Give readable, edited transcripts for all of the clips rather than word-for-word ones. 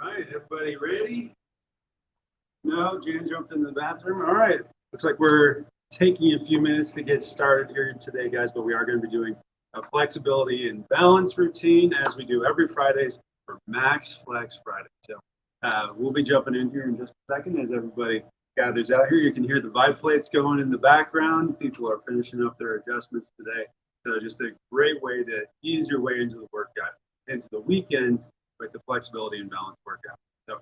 right, everybody ready? No, Jan jumped in the bathroom. All right, looks like we're taking a few minutes to get started here today, guys, but we are going to be doing a flexibility and balance routine as we do every Fridays for MaxFlex Friday. So we'll be jumping in here in just a second as everybody gathers out here. You can hear the vibe plates going in the background. People are finishing up their adjustments today. So just a great way to ease your way into the workout, into the weekend with the flexibility and balance workout. So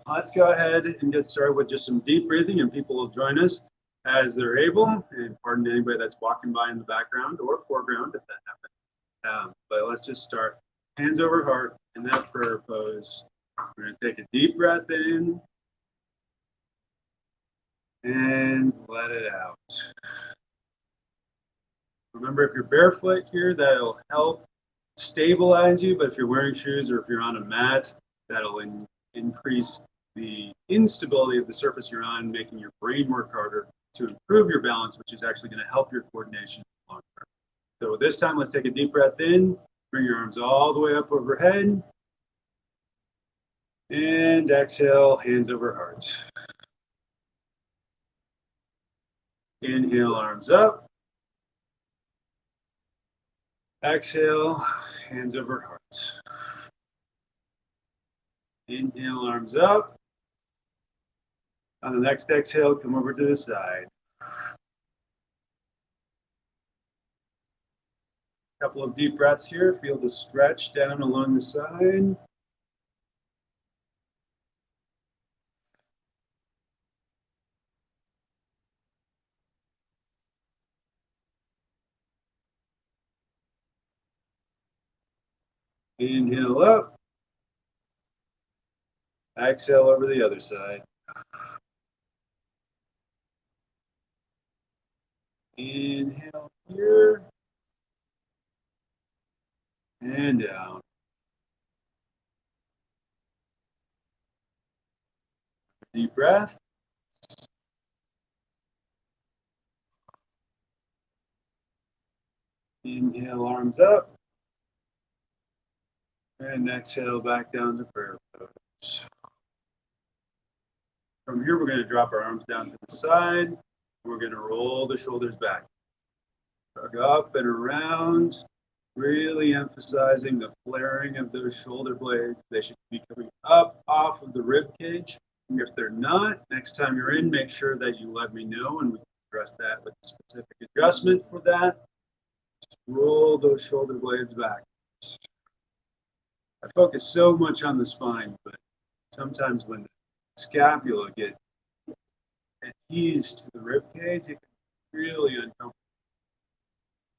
let's go ahead and get started with just some deep breathing, and people will join us as they're able. And pardon anybody that's walking by in the background or foreground if that happens. But let's just start. Hands over heart in that prayer pose. We're going to take a deep breath in and let it out. Remember, if you're barefoot here, that'll help stabilize you, but if you're wearing shoes or if you're on a mat, that'll increase the instability of the surface you're on, making your brain work harder to improve your balance, which is actually going to help your coordination long term. So this time, let's take a deep breath in, bring your arms all the way up overhead, and exhale, hands over heart. Inhale, arms up. Exhale, hands over heart. Inhale, arms up. On the next exhale, come over to the side. A couple of deep breaths here. Feel the stretch down along the side. Inhale up. Exhale over the other side. Inhale here. And down. Deep breath. Inhale, arms up. And exhale back down to prayer pose. From here, we're going to drop our arms down to the side. We're going to roll the shoulders back. Shrug up and around, really emphasizing the flaring of those shoulder blades. They should be coming up off of the rib cage. And if they're not, next time you're in, make sure that you let me know and we can address that with a specific adjustment for that. Just roll those shoulder blades back. I focus so much on the spine, but sometimes when the scapula gets adhesed to the rib cage, it can be really uncomfortable.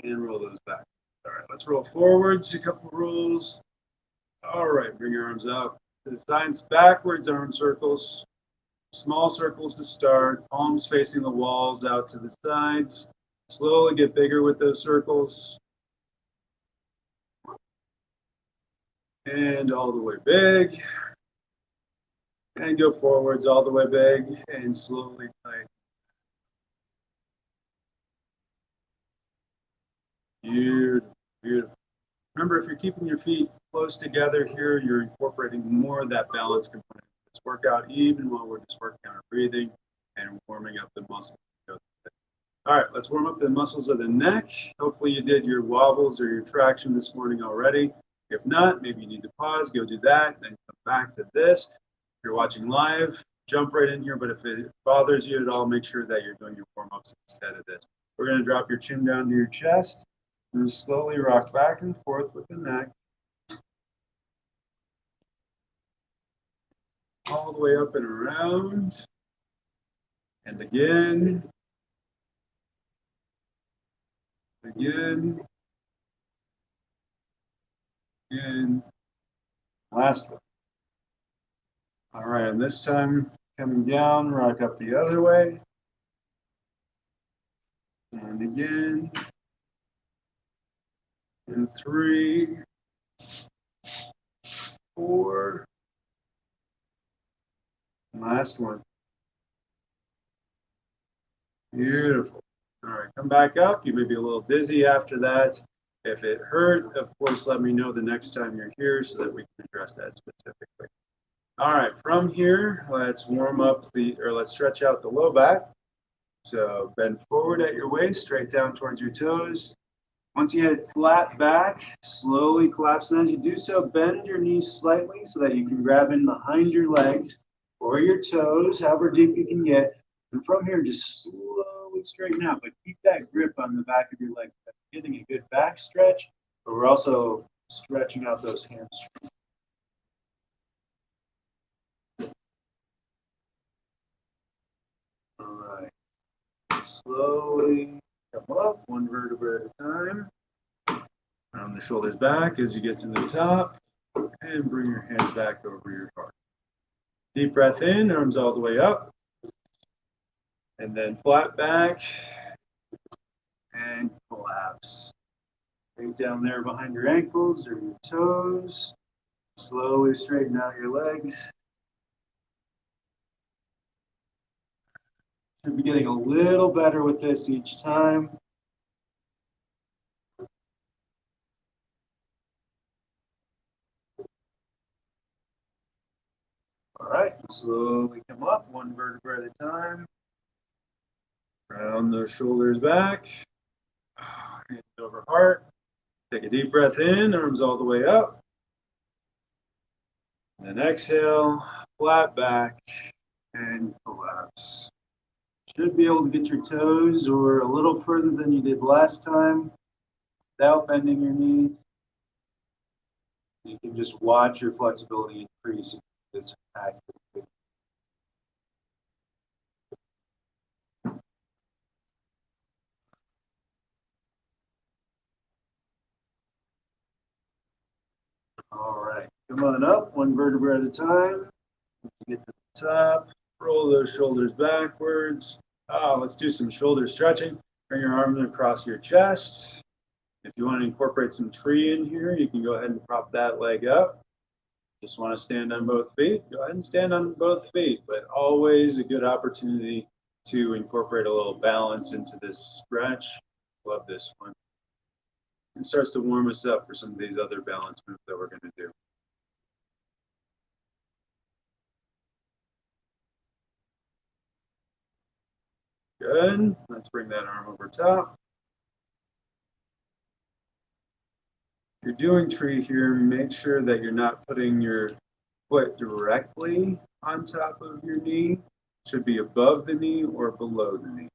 And roll those back. All right, let's roll forwards, a couple rolls. All right, bring your arms out to the sides, backwards arm circles. Small circles to start, palms facing the walls out to the sides. Slowly get bigger with those circles. And all the way big. And go forwards all the way big and slowly tighten. Beautiful, beautiful. Remember, if you're keeping your feet close together here, you're incorporating more of that balance component of this workout, even while we're just working on our breathing and warming up the muscles. All right, let's warm up the muscles of the neck. Hopefully you did your wobbles or your traction this morning already. If not, maybe you need to pause, go do that, then come back to this. If you're watching live, jump right in here, but if it bothers you at all, make sure that you're doing your warm-ups instead of this. We're going to drop your chin down to your chest. And slowly rock back and forth with the neck. All the way up and around. And again. Again. Again. Last one. All right, and this time coming down, rock up the other way. And again. And 3, 4, last one. Beautiful. All right, come back up. You may be a little dizzy after that. If it hurt, of course, let me know the next time you're here so that we can address that specifically. All right, from here, let's warm up let's stretch out the low back. So bend forward at your waist, straight down towards your toes. Once you hit flat back, slowly collapse. And as you do so, bend your knees slightly so that you can grab in behind your legs or your toes, however deep you can get. And from here, just slowly straighten out, but keep that grip on the back of your leg. Getting a good back stretch, but we're also stretching out those hamstrings. All right. Slowly come up, one vertebra at a time. Round the shoulders back as you get to the top, and bring your hands back over your heart. Deep breath in, arms all the way up, and then flat back, and collapse. Right down there behind your ankles or your toes. Slowly straighten out your legs. Should be getting a little better with this each time. All right, slowly come up, one vertebra at a time. Round those shoulders back. Hands over heart. Take a deep breath in, arms all the way up. And then exhale, flat back, and collapse. Should be able to get your toes or a little further than you did last time without bending your knees. You can just watch your flexibility increase. It's accurate. All right, come on up, one vertebra at a time. Get to the top, roll those shoulders backwards. Let's do some shoulder stretching. Bring your arms across your chest. If you want to incorporate some tree in here, you can go ahead and prop that leg up. Just want to stand on both feet, go ahead and stand on both feet, but always a good opportunity to incorporate a little balance into this stretch. Love this one. It starts to warm us up for some of these other balance moves that we're going to do. Good. Let's bring that arm over top. If you're doing tree here, make sure that you're not putting your foot directly on top of your knee. It should be above the knee or below the knee.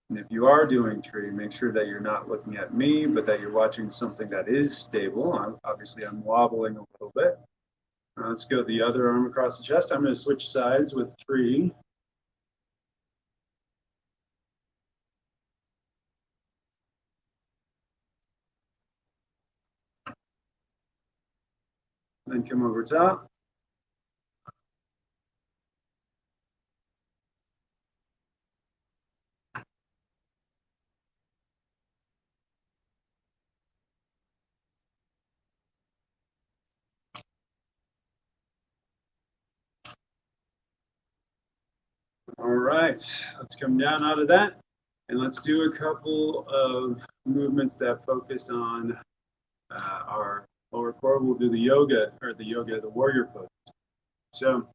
And if you are doing tree, make sure that you're not looking at me, but that you're watching something that is stable. Obviously, I'm wobbling a little bit. Let's go the other arm across the chest. I'm going to switch sides with tree. Then come over top. All right, let's come down out of that. And let's do a couple of movements that focus on our lower core. We'll do the warrior pose. So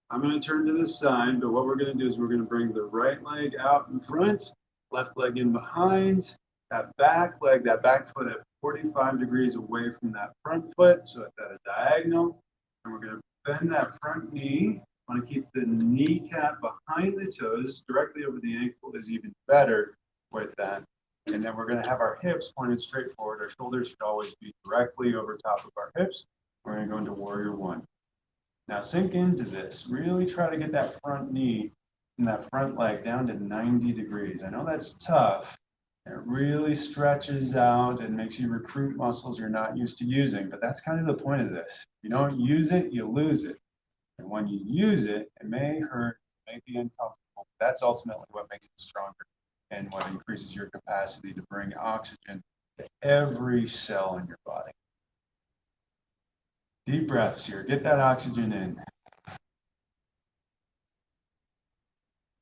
I'm going to turn to this side, but what we're going to do is we're going to bring the right leg out in front, left leg in behind, that back leg, that back foot at 45 degrees away from that front foot, so at that diagonal. And we're going to bend that front knee. I want to keep the kneecap behind the toes, directly over the ankle is even better with that. And then we're going to have our hips pointed straight forward. Our shoulders should always be directly over top of our hips. We're going to go into warrior one. Now sink into this. Really try to get that front knee and that front leg down to 90 degrees. I know that's tough. It really stretches out and makes you recruit muscles you're not used to using, but that's kind of the point of this. If you don't use it, you lose it. And when you use it, it may hurt, it may be uncomfortable, but that's ultimately what makes it stronger and what increases your capacity to bring oxygen to every cell in your body. Deep breaths here. Get that oxygen in.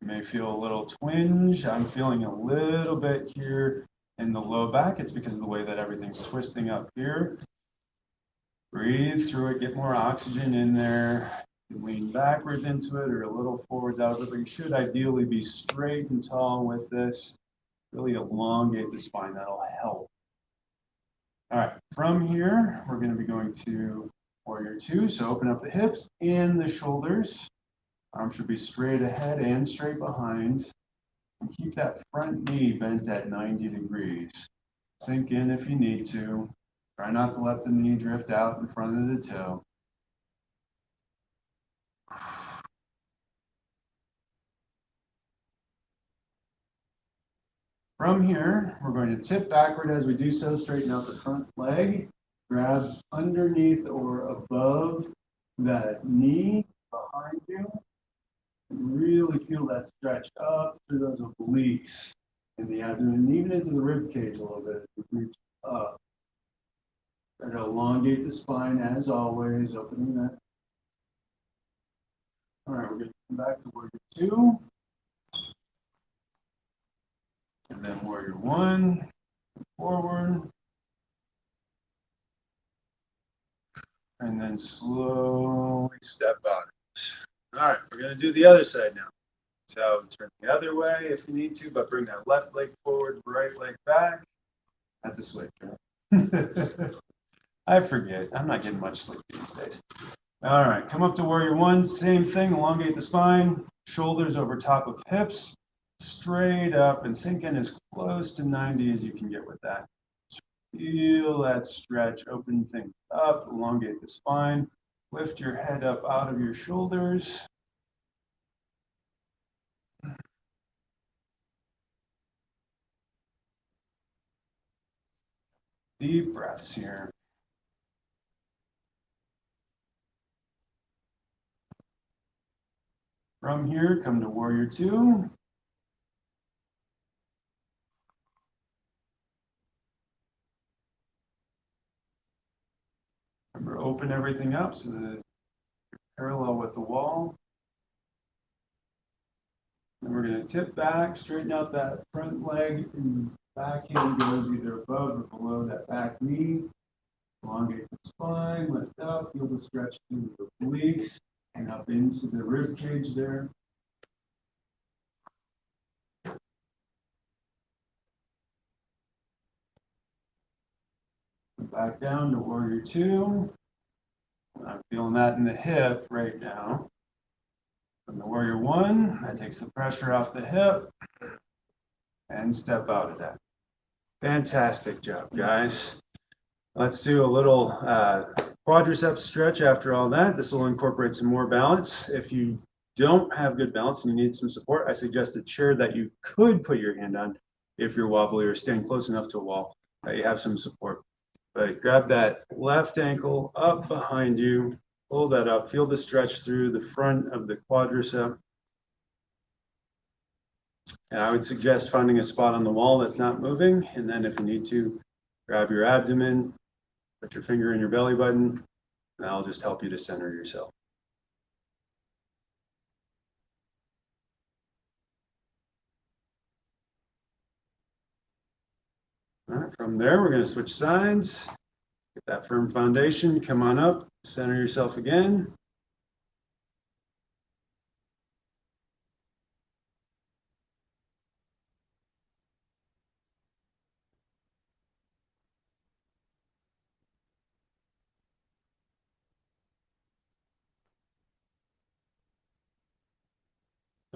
You may feel a little twinge. I'm feeling a little bit here in the low back. It's because of the way that everything's twisting up here. Breathe through it, get more oxygen in there. Lean backwards into it or a little forwards out of it, but you should ideally be straight and tall with this. Really elongate the spine, that'll help. All right, from here, we're going to be going to warrior two. So open up the hips and the shoulders. Arms should be straight ahead and straight behind. And keep that front knee bent at 90 degrees. Sink in if you need to. Try not to let the knee drift out in front of the toe. From here, we're going to tip backward as we do so, straighten out the front leg, grab underneath or above that knee behind you, and really feel that stretch up through those obliques in the abdomen, and even into the rib cage a little bit. Reach up. Try to elongate the spine as always, opening that. All right, we're going to come back to warrior two. And then warrior one, forward. And then slowly step out. All right, we're going to do the other side now. So turn the other way if you need to, but bring that left leg forward, right leg back. That's a switch, right? I forget. I'm not getting much sleep these days. All right, come up to warrior one. Same thing, elongate the spine, shoulders over top of hips, straight up and sink in as close to 90 as you can get with that. Feel that stretch, open things up, elongate the spine, lift your head up out of your shoulders. Deep breaths here. From here, come to warrior two. Remember, open everything up so that it's parallel with the wall. Then we're going to tip back, straighten out that front leg, and back hand goes either above or below that back knee. Elongate the spine, lift up, feel the stretch through the obliques and up into the rib cage there. Back down to warrior two. I'm feeling that in the hip right now. From the warrior one, that takes the pressure off the hip and step out of that. Fantastic job, guys. Let's do a little quadricep stretch after all that. This will incorporate some more balance. If you don't have good balance and you need some support, I suggest a chair that you could put your hand on if you're wobbly or stand close enough to a wall that you have some support. But grab that left ankle up behind you, pull that up, feel the stretch through the front of the quadricep. And I would suggest finding a spot on the wall that's not moving, and then if you need to, grab your abdomen, put your finger in your belly button, and that'll just help you to center yourself. All right, from there, we're going to switch sides. Get that firm foundation. Come on up, center yourself again.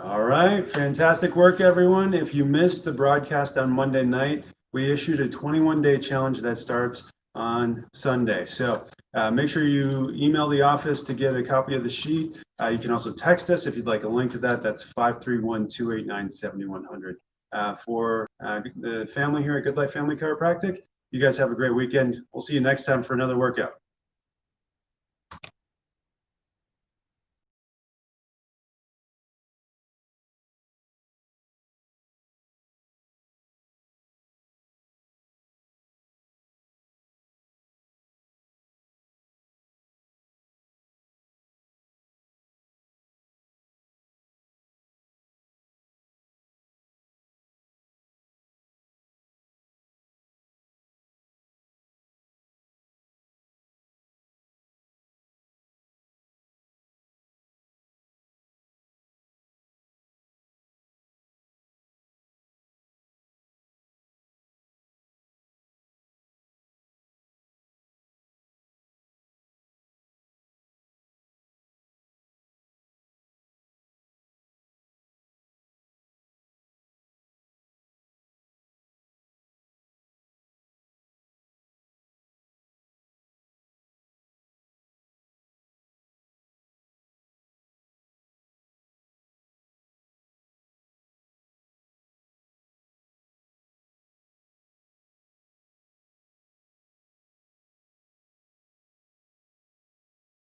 All right, fantastic work, everyone. If you missed the broadcast on Monday night, we issued a 21-day challenge that starts on Sunday. So make sure you email the office to get a copy of the sheet. You can also text us if you'd like a link to that. That's 531-289-7100. For the family here at Good Life Family Chiropractic, you guys have a great weekend. We'll see you next time for another workout.